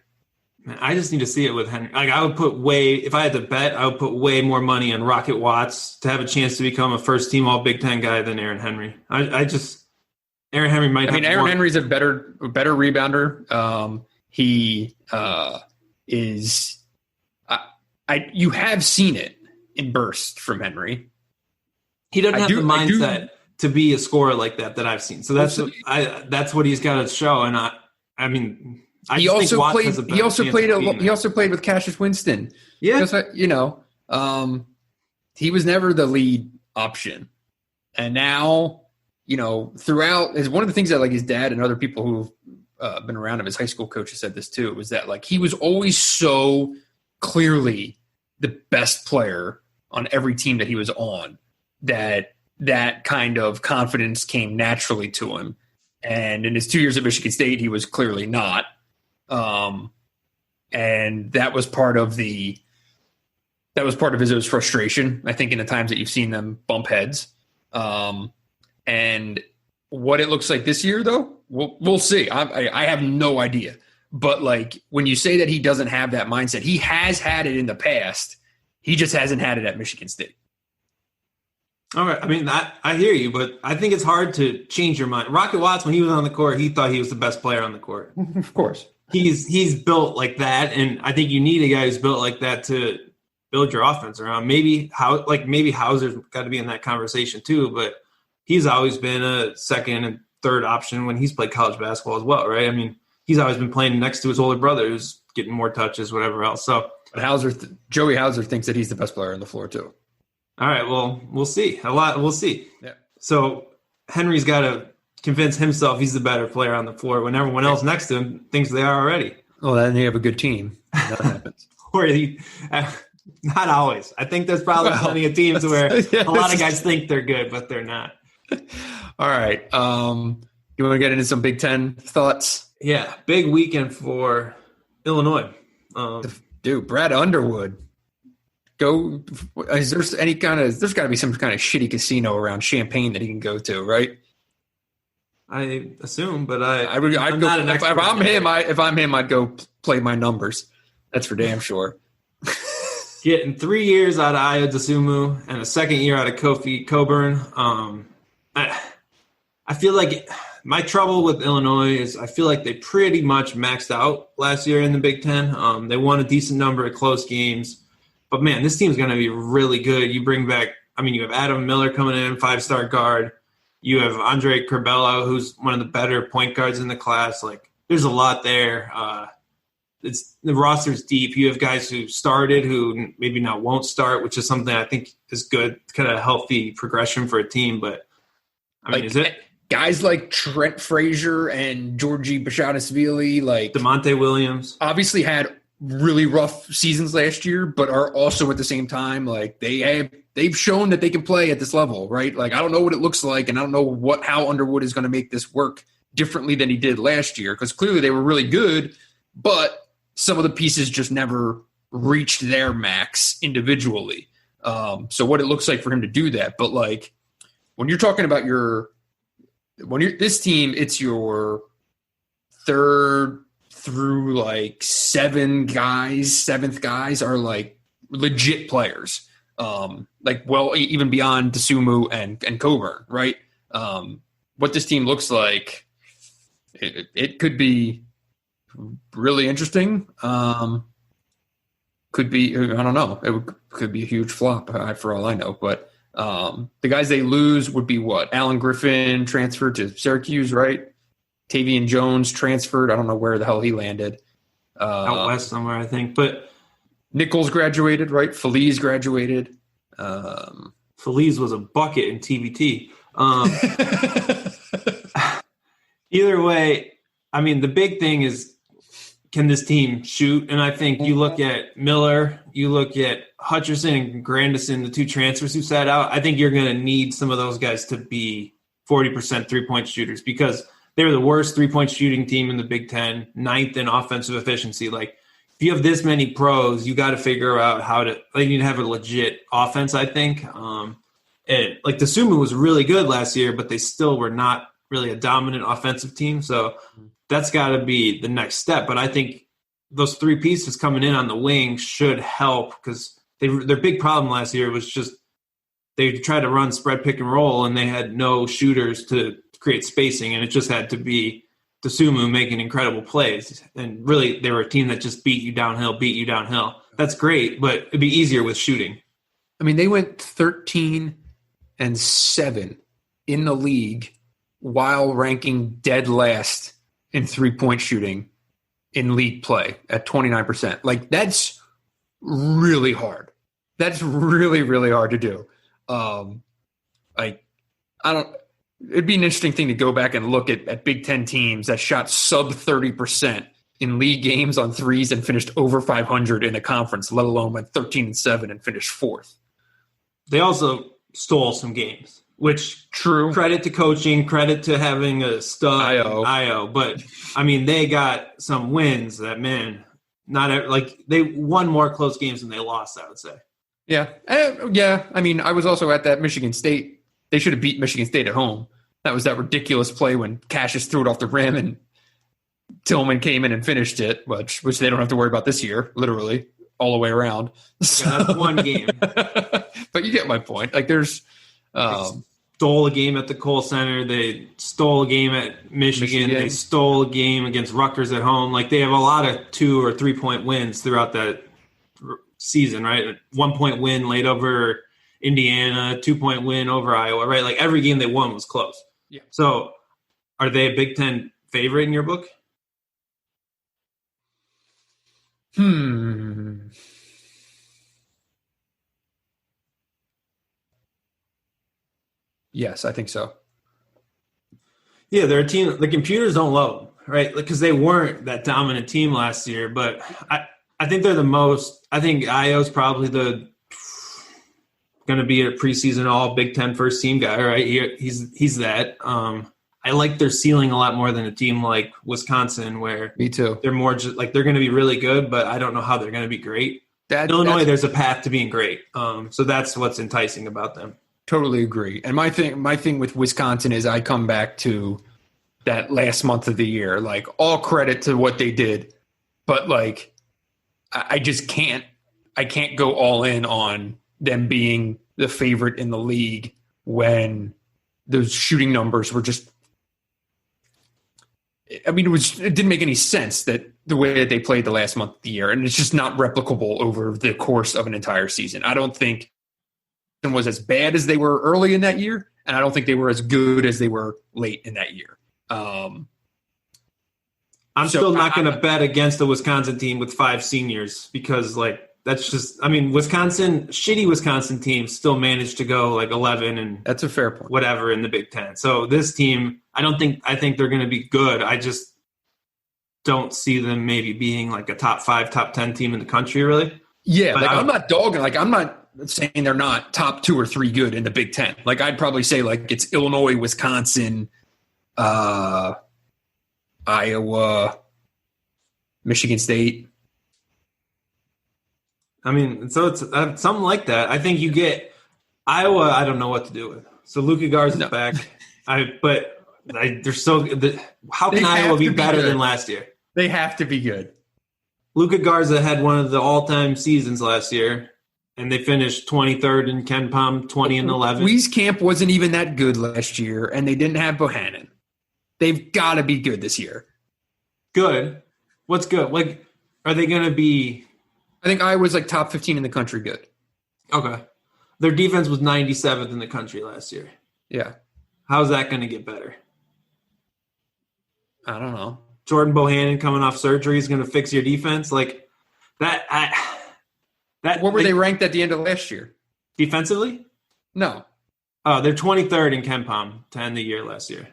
Man, I just need to see it with Henry. I would put if I had to bet, I would put way more money on Rocket Watts to have a chance to become a first-team All-Big Ten guy than Aaron Henry. Aaron Henry might. Aaron Henry's a better rebounder. He is. You have seen it in bursts from Henry. He doesn't have the mindset to be a scorer like that I've seen. So that's what he's got to show. And he also played with Cassius Winston. Yeah, because, he was never the lead option, and now. Throughout is one of the things that his dad and other people who've been around him, his high school coach has said this too, was that he was always so clearly the best player on every team that he was on that kind of confidence came naturally to him. And in his 2 years at Michigan State, he was clearly not. And that was part of Izzo's frustration, I think, in the times that you've seen them bump heads. And what it looks like this year, though, we'll see. I have no idea. But when you say that he doesn't have that mindset, he has had it in the past. He just hasn't had it at Michigan State. All right. I hear you, but I think it's hard to change your mind. Rocket Watts, when he was on the court, he thought he was the best player on the court. Of course. He's built like that, and I think you need a guy who's built like that to build your offense around. Maybe Hauser's got to be in that conversation too, but he's always been a second and third option when he's played college basketball as well, right? He's always been playing next to his older brother who's getting more touches, whatever else. So, but Joey Hauser thinks that he's the best player on the floor too. All right, well, we'll see. We'll see. Yeah. So Henry's got to convince himself he's the better player on the floor when everyone else next to him thinks they are already. Well, then you have a good team. That happens. Or not always. I think there's probably plenty of teams where a lot of guys think they're good, but they're not. All right. You want to get into some Big Ten thoughts? Yeah, big weekend for Illinois. Dude, Brad Underwood. There's got to be some kind of shitty casino around Champaign that he can go to, right? I assume, but I'd go, if I'm him, I'd go play my numbers. That's for damn sure. Getting 3 years out of Ayo Dosunmu and a second year out of Kofi Coburn. I feel like My trouble with Illinois is I feel like they pretty much maxed out last year in the Big Ten. They won a decent number of close games. But, man, this team's going to be really good. You bring back – you have Adam Miller coming in, 5-star guard. You have Andre Curbelo, who's one of the better point guards in the class. Like, there's a lot there. The roster's deep. You have guys who started who maybe now won't start, which is something I think is good, kind of healthy progression for a team. But, is it – guys like Trent Frazier and Georgie Bashadashvili, like DeMonte Williams, obviously had really rough seasons last year, but are also at the same time like they've shown that they can play at this level, right? Like I don't know what it looks like, and I don't know how Underwood is going to make this work differently than he did last year, because clearly they were really good, but some of the pieces just never reached their max individually. So what it looks like for him to do that, but like when you're talking about this team, it's your third through like seventh guys are like legit players. Even beyond DeSumo and Coburn, right? What this team looks like, it could be really interesting. Could be, I don't know. Could be a huge flop for all I know, but the guys they lose would be what? Alan Griffin transferred to Syracuse, right? Tavian Jones transferred. I don't know where the hell he landed. Out west somewhere, I think. But Nichols graduated, right? Feliz graduated. Feliz was a bucket in TBT. Either way, the big thing is, can this team shoot? And I think you look at Miller, you look at Hutcherson and Grandison, the two transfers who sat out. I think you're going to need some of those guys to be 40% three-point shooters, because they were the worst three-point shooting team in the Big Ten, 9th in offensive efficiency. Like, if you have this many pros, you got to figure out how to – they need to have a legit offense, I think. DeSumo was really good last year, but they still were not really a dominant offensive team. So that's got to be the next step. But I think those three pieces coming in on the wing should help, because their big problem last year was just they tried to run spread pick and roll, and they had no shooters to create spacing, and it just had to be DeSumo making incredible plays. And really, they were a team that just beat you downhill. That's great, but it'd be easier with shooting. They went 13-7 in the league while ranking dead last in three-point shooting in league play at 29%. Like, that's really hard. That's really, really hard to do. It'd be an interesting thing to go back and look at Big Ten teams that shot sub 30% in league games on threes and finished over 500 in a conference, let alone went 13-7 and finished fourth. They also stole some games, which true. Credit to coaching, credit to having a stud IO. But they got some wins that, man, they won more close games than they lost, I would say. Yeah. I was also at that Michigan State. They should have beat Michigan State at home. That was that ridiculous play when Cassius threw it off the rim and Tillman came in and finished it, which they don't have to worry about this year, literally, all the way around. Yeah, that's one game. But you get my point. Like, there's they stole a game at the Kohl Center. They stole a game at Michigan. They stole a game against Rutgers at home. Like, they have a lot of 2 or 3 point wins throughout that season, right? 1 point win late over Indiana, 2 point win over Iowa, right? Like, every game they won was close. Yeah. So are they a Big Ten favorite in your book? Yes, I think so. Yeah, they're a team. The computers don't load, right? Because they weren't that dominant team last year. But I think they're the most. I think Io's probably going to be a preseason All Big Ten first team guy, right? He's that. I like their ceiling a lot more than a team like Wisconsin, where me too. They're more just like they're going to be really good, but I don't know how they're going to be great. Illinois, there's a path to being great. So that's what's enticing about them. Totally agree. And my thing with Wisconsin is I come back to that last month of the year, like, all credit to what they did, but like I just can't go all in on them being the favorite in the league when those shooting numbers were just I mean, it didn't make any sense that the way that they played the last month of the year, and it's just not replicable over the course of an entire season. I don't think it was as bad as they were early in that year, and I don't think they were as good as they were late in that year. I'm still not going to bet against the Wisconsin team with 5 seniors because, like, that's just – I mean, shitty Wisconsin teams still managed to go, like, 11 and – that's a fair point. Whatever in the Big Ten. So this team, I think they're going to be good. I just don't see them maybe being, like, a top 5, top 10 team in the country, really. Yeah, but I'm not dogging – like, I'm not saying they're not top 2 or 3 good in the Big Ten. Like, I'd probably say, like, it's Illinois, Wisconsin, Iowa, Michigan State. I mean, so it's something like that. I think you get Iowa. I don't know what to do with. So Luka Garza's back. They're so good. How can Iowa be better than last year? They have to be good. Luka Garza had one of the all-time seasons last year, and they finished 23rd in Ken Pom, 20 and 11. Wieskamp wasn't even that good last year, and they didn't have Bohannon. They've got to be good this year. Good. What's good? Like, are they going to be? I think Iowa's like top 15 in the country good. Okay. Their defense was 97th in the country last year. Yeah. How's that going to get better? I don't know. Jordan Bohannon coming off surgery is going to fix your defense? Like, that. What were they ranked at the end of last year? Defensively? No. Oh, they're 23rd in Ken Pom to end the year last year.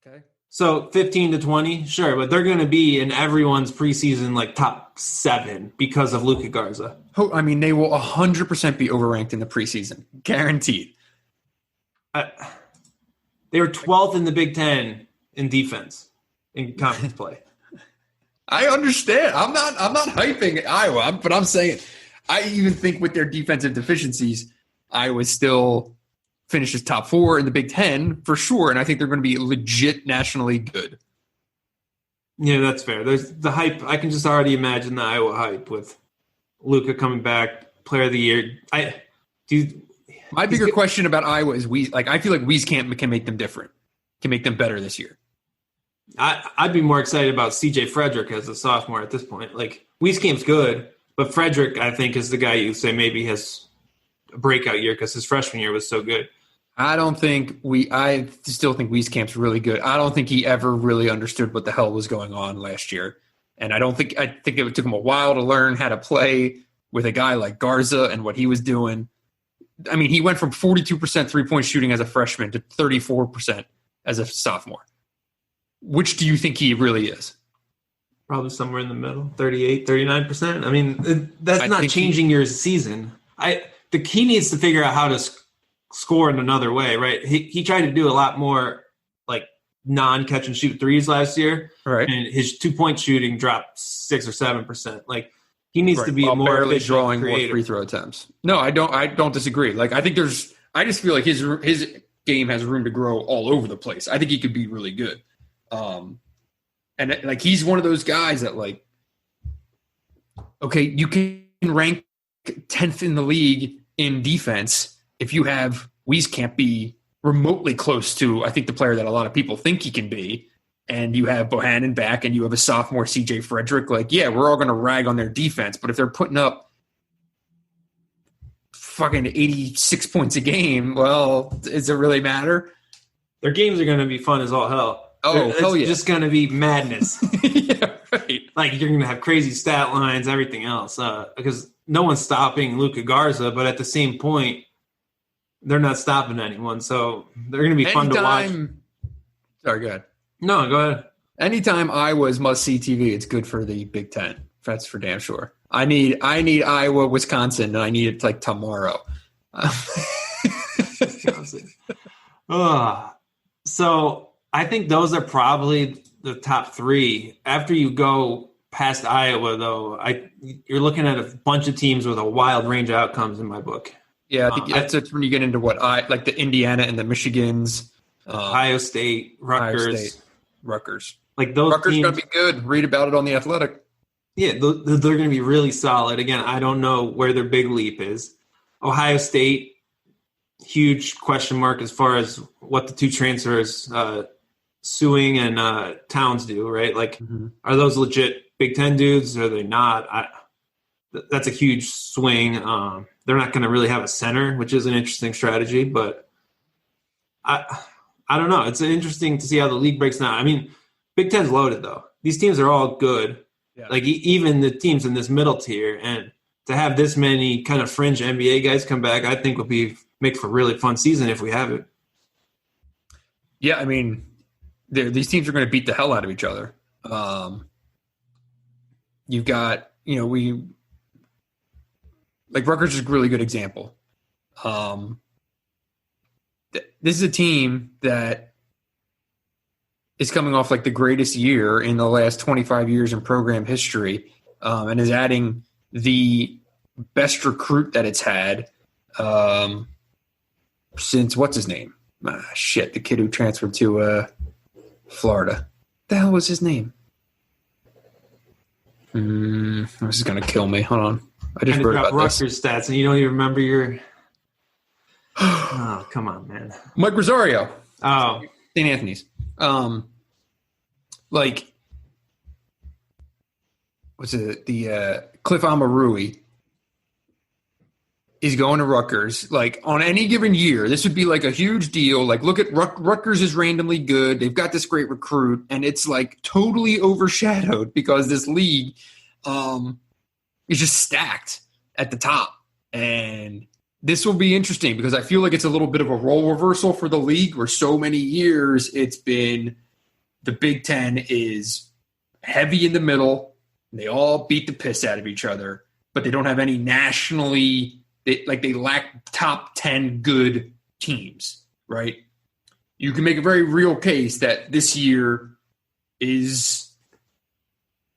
Okay. So 15 to 20, sure, but they're going to be in everyone's preseason like top 7 because of Luka Garza. I mean, they will 100% be overranked in the preseason, guaranteed. They were 12th in the Big Ten in defense in conference play. I understand. I'm not hyping Iowa, but I'm saying I even think with their defensive deficiencies, Iowa still finishes top 4 in the Big Ten for sure, and I think they're going to be legit nationally good. Yeah, that's fair. There's the hype. I can just already imagine the Iowa hype with Luka coming back, Player of the Year. My bigger question about Iowa is I feel like Wieskamp can make them different, can make them better this year. I'd be more excited about C.J. Frederick as a sophomore at this point. Like, Wieskamp's good, but Frederick, I think, is the guy you say maybe has a breakout year because his freshman year was so good. I still think Wieskamp's really good. I don't think he ever really understood what the hell was going on last year. And I think it took him a while to learn how to play with a guy like Garza and what he was doing. I mean, he went from 42% 3-point shooting as a freshman to 34% as a sophomore. Which do you think he really is? Probably somewhere in the middle, 38, 39%. I mean, that's not changing your season. He needs to figure out how to score in another way, right? He tried to do a lot more like non-catch and shoot threes last year, right? And his 2-point shooting dropped 6 or 7%. Like, he needs to be more barely efficient, drawing creative. More free throw attempts. No, I don't disagree. Like, I just feel like his game has room to grow all over the place. I think he could be really good. And like, he's one of those guys that, like, okay, you can rank 10th in the league in defense if you have Wieskamp be remotely close to, I think, the player that a lot of people think he can be, and you have Bohannon back and you have a sophomore C.J. Frederick. Like, yeah, we're all going to rag on their defense, but if they're putting up fucking 86 points a game, well, does it really matter? Their games are going to be fun as all hell. Hell yeah. It's just going to be madness. Yeah, right. Like, you're going to have crazy stat lines, everything else, because no one's stopping Luka Garza, but at the same point, they're not stopping anyone. So they're going to be fun to watch. Sorry, go ahead. No, go ahead. Anytime Iowa's must-see TV, it's good for the Big Ten. That's for damn sure. I need Iowa, Wisconsin, and I need it like tomorrow. So I think those are probably the top 3. After you go past Iowa, though, you're looking at a bunch of teams with a wild range of outcomes in my book. Yeah, I think that's when you get into like the Indiana and the Michigans. Ohio State, Rutgers. Like, those Rutgers teams, going to be good. Read about it on The Athletic. Yeah, they're going to be really solid. Again, I don't know where their big leap is. Ohio State, huge question mark as far as what the 2 transfers, Suing and Towns do, right? Like, are those legit Big Ten dudes? Or are they not? That's a huge swing. They're not going to really have a center, which is an interesting strategy. But I don't know. It's interesting to see how the league breaks down. I mean, Big Ten's loaded, though. These teams are all good. Yeah. Like, even the teams in this middle tier. And to have this many kind of fringe NBA guys come back, I think will make for a really fun season if we have it. Yeah, I mean, these teams are going to beat the hell out of each other. You've got, Rutgers is a really good example. This is a team that is coming off like the greatest year in the last 25 years in program history, and is adding the best recruit that it's had since what's his name? The kid who transferred to Florida. The hell was his name? This is going to kill me. Hold on. I just wrote about Rutgers stats, and you don't even remember your. Oh, come on, man. Mike Rosario. Oh, St. Anthony's. What's it? The Cliff Amarui is going to Rutgers. Like, on any given year, this would be like a huge deal. Like, look at Rutgers is randomly good. They've got this great recruit, and it's like totally overshadowed because this league is just stacked at the top. And this will be interesting because I feel like it's a little bit of a role reversal for the league where so many years it's been the Big Ten is heavy in the middle. They all beat the piss out of each other, but they don't have any nationally they lack top 10 good teams, right? You can make a very real case that this year is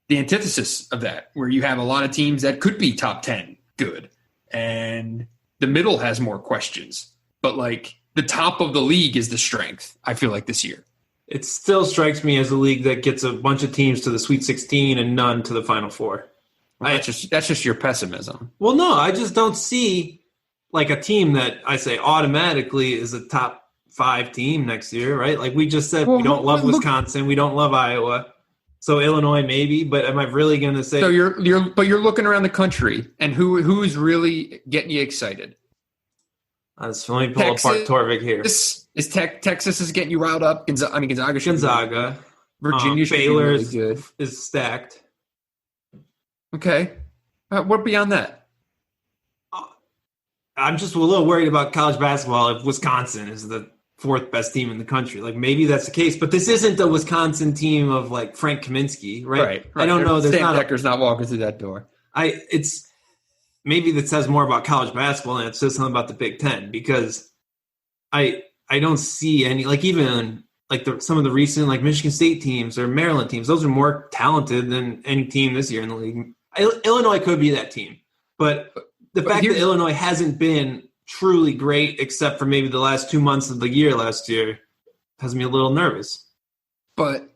the antithesis of that, where you have a lot of teams that could be top 10 good, and the middle has more questions. But, like, the top of the league is the strength, I feel like, this year. It still strikes me as a league that gets a bunch of teams to the Sweet 16 and none to the Final Four. Well, that's just your pessimism. Well, no, I just don't see like a team that I say automatically is a top 5 team next year, right? Like we just said, we don't love Wisconsin, we don't love Iowa, so Illinois maybe. But am I really going to say? So you're looking around the country, and who's really getting you excited? Let me pull apart Torvik here. Texas is getting you riled up. Gonzaga. Virginia Baylor really good. Is stacked. Okay. What beyond that? I'm just a little worried about college basketball if Wisconsin is the 4th best team in the country. Like, maybe that's the case, but this isn't the Wisconsin team of, like, Frank Kaminsky, right? Right. I don't know. There's Sam Decker's not walking through that door. Maybe that says more about college basketball and it says something about the Big Ten, because I don't see any, like, even like some of the recent, like, Michigan State teams or Maryland teams, those are more talented than any team this year in the league. Illinois could be that team, but the fact that Illinois hasn't been truly great except for maybe the last 2 months of the year last year has me a little nervous. But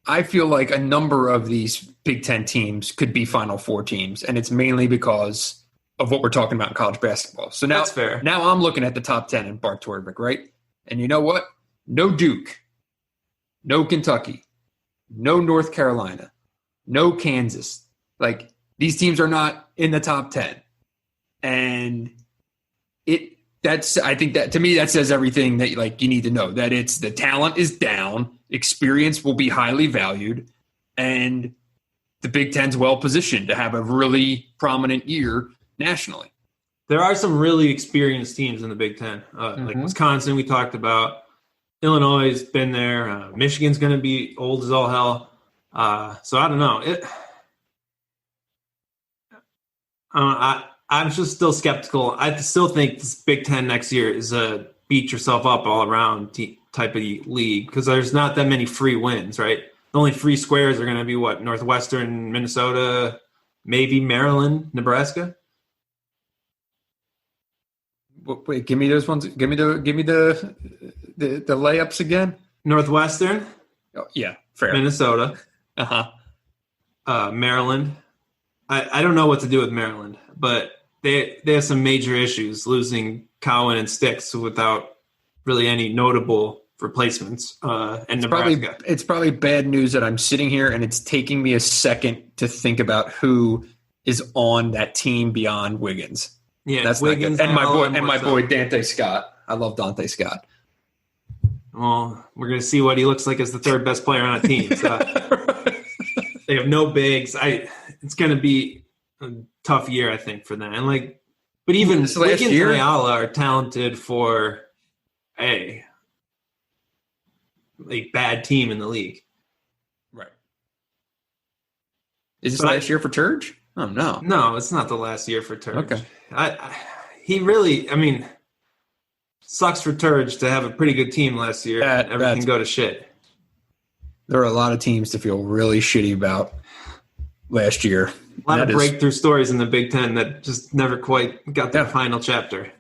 I feel like a number of these Big Ten teams could be Final Four teams, and it's mainly because of what we're talking about in college basketball. So now, that's fair. Now I'm looking at the top 10 in Bart Torvik, right? And you know what? No Duke, no Kentucky, no North Carolina, no Kansas. Like, these teams are not in the top 10. And I think that, to me, that says everything that, like, you need to know, that it's the talent is down, experience will be highly valued, and the Big Ten's well positioned to have a really prominent year nationally. There are some really experienced teams in the Big Ten, like Wisconsin we talked about. Illinois has been there. Michigan's going to be old as all hell. So I don't know. I'm just still skeptical. I still think this Big Ten next year is a beat yourself up all around type of league, because there's not that many free wins, right? The only free squares are going to be what? Northwestern, Minnesota, maybe Maryland, Nebraska. Wait, give me those ones. Give me the layups again. Northwestern. Oh, yeah, fair. Minnesota. Maryland. I don't know what to do with Maryland, but they have some major issues losing Cowan and Sticks without really any notable replacements and Nebraska. It's probably bad news that I'm sitting here and it's taking me a second to think about who is on that team beyond Wiggins. Yeah, that's Wiggins and my boy Dante Scott. I love Dante Scott. Well, we're going to see what he looks like as the third best player on a team. So they have no bigs. It's going to be a tough year, I think, for them. And but even Wiggins and Ayala are talented for a bad team in the league. Right. Is this last year for Turge? Oh, no. No, it's not the last year for Turge. Okay. He really, sucks for Turge to have a pretty good team last year and everything go to shit. There are a lot of teams to feel really shitty about last year. A lot of breakthrough stories in the Big Ten that just never quite got their final chapter.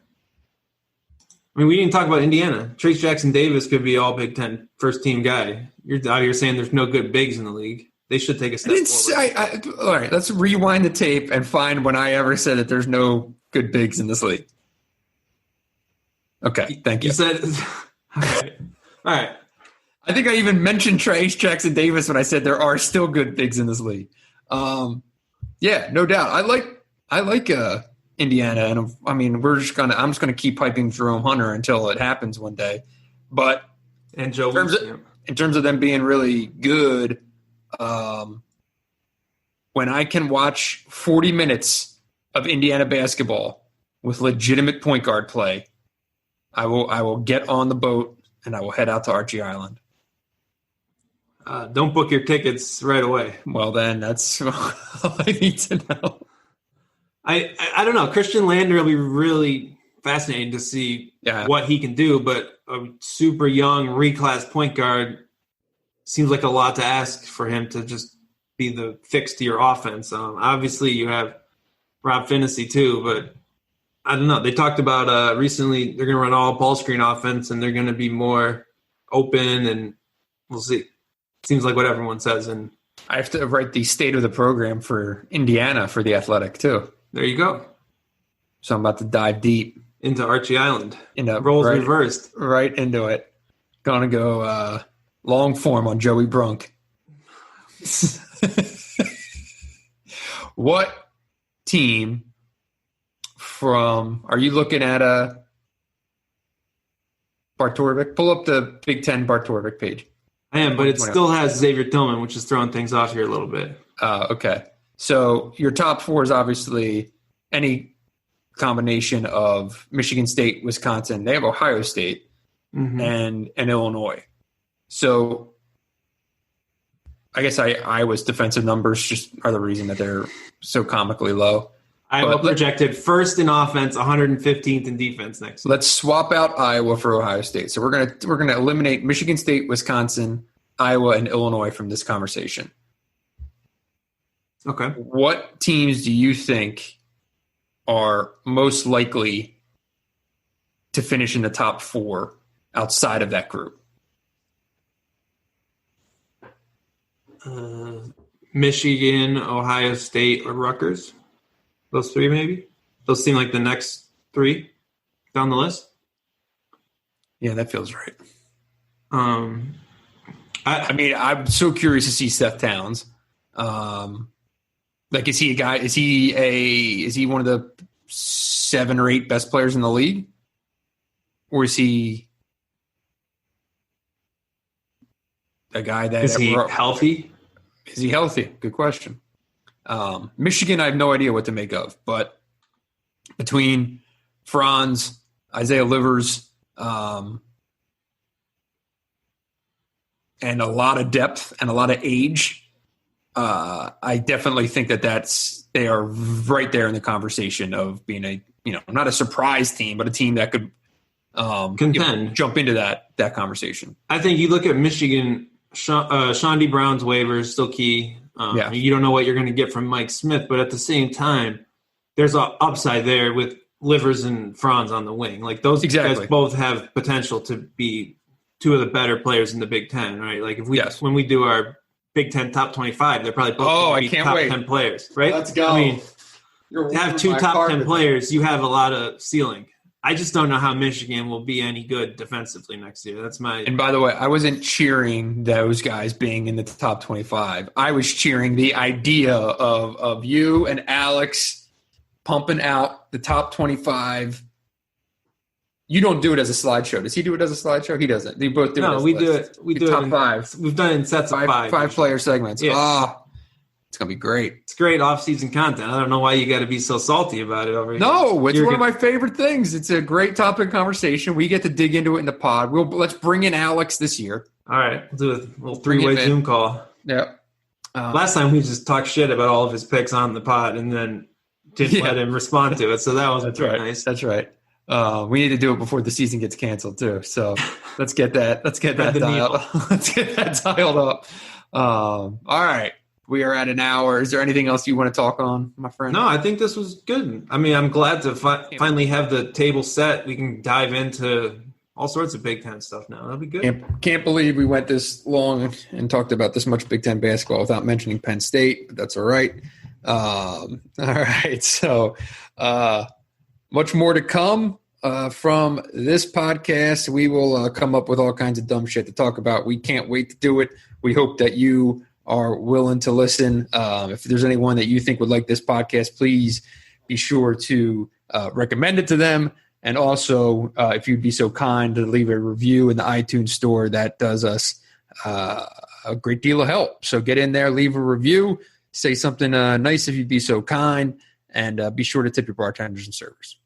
We didn't talk about Indiana. Trace Jackson Davis could be all Big Ten first-team guy. You're out here saying there's no good bigs in the league. They should take a step forward. All right, let's rewind the tape and find when I ever said that there's no good bigs in this league. Okay, thank you. You said – all right. I think I even mentioned Trace Jackson Davis when I said there are still good bigs in this league. Yeah, no doubt. I like Indiana, and I'm just gonna keep piping Jerome Hunter until it happens one day. But in terms of them being really good, when I can watch 40 minutes of Indiana basketball with legitimate point guard play, I will get on the boat and I will head out to Archie Island. Don't book your tickets right away. Well, then that's all I need to know. I don't know. Christian Lander will be really fascinating to see what he can do, but a super young reclass point guard seems like a lot to ask for him to just be the fix to your offense. Obviously, you have Rob Finney too, but I don't know. They talked about recently they're going to run all ball screen offense and they're going to be more open, and we'll see. Seems like what everyone says. And I have to write the state of the program for Indiana for The Athletic too. There you go. So I'm about to dive deep into Archie Island. Roles reversed. Right into it. Gonna go long form on Joey Brunk. What team are you looking at Bartorvik? Pull up the Big Ten Bartorvik page. I am, but it still has Xavier Tillman, which is throwing things off here a little bit. Okay. So your top four is obviously any combination of Michigan State, Wisconsin. They have Ohio State and Illinois. So I guess Iowa's defensive numbers just are the reason that they're so comically low. Iowa projected first in offense, 115th in defense next year. Let's swap out Iowa for Ohio State. So we're gonna eliminate Michigan State, Wisconsin, Iowa, and Illinois from this conversation. Okay. What teams do you think are most likely to finish in the top four outside of that group? Michigan, Ohio State, or Rutgers. Those three, maybe? Those seem like the next three down the list. Yeah, that feels right. I'm so curious to see Seth Towns. Is he a guy? Is he one of the 7 or 8 best players in the league, or is he a guy that is he healthy? Is he healthy? Good question. Michigan, I have no idea what to make of, but between Franz, Isaiah Livers, and a lot of depth and a lot of age, I definitely think that they are right there in the conversation of being not a surprise team, but a team that could contend, jump into that conversation. I think you look at Michigan, Shawnee Brown's waiver is still key. You don't know what you're going to get from Mike Smith, but at the same time, there's an upside there with Livers and Franz on the wing. Like those guys both have potential to be 2 of the better players in the Big Ten, right? Like when we do our Big Ten top 25, they're probably both going to be top 10 players, right? Let's go. I mean, to have 2 top 10 players, you have a lot of ceiling. I just don't know how Michigan will be any good defensively next year. That's my. And by the way, I wasn't cheering those guys being in the top 25. I was cheering the idea of you and Alex pumping out the top 25. You don't do it as a slideshow. Does he do it as a slideshow? He doesn't. They both do it. No, we do it. We do top it in five. We've done it in sets of five. Five-player segments. Yeah. It's gonna be great. It's great off-season content. I don't know why you got to be so salty about it over here. No, it's one of my favorite things. It's a great topic of conversation. We get to dig into it in the pod. Let's bring in Alex this year. All right, we'll do a little three-way Zoom call. Yeah. Last time we just talked shit about all of his picks on the pod and then didn't let him respond to it. So that was nice. That's right. We need to do it before the season gets canceled too. So let's get that. Let's get that dialed. Let's get that dialed up. All right. We are at an hour. Is there anything else you want to talk on, my friend? No, I think this was good. I mean, I'm glad to finally have the table set. We can dive into all sorts of Big Ten stuff now. That'll be good. Can't believe we went this long and talked about this much Big Ten basketball without mentioning Penn State, but that's all right. All right. So much more to come from this podcast. We will come up with all kinds of dumb shit to talk about. We can't wait to do it. We hope that you are willing to listen. If there's anyone that you think would like this podcast, please be sure to recommend it to them. And also, if you'd be so kind to leave a review in the iTunes store, that does us a great deal of help. So get in there, leave a review, say something nice if you'd be so kind, and be sure to tip your bartenders and servers.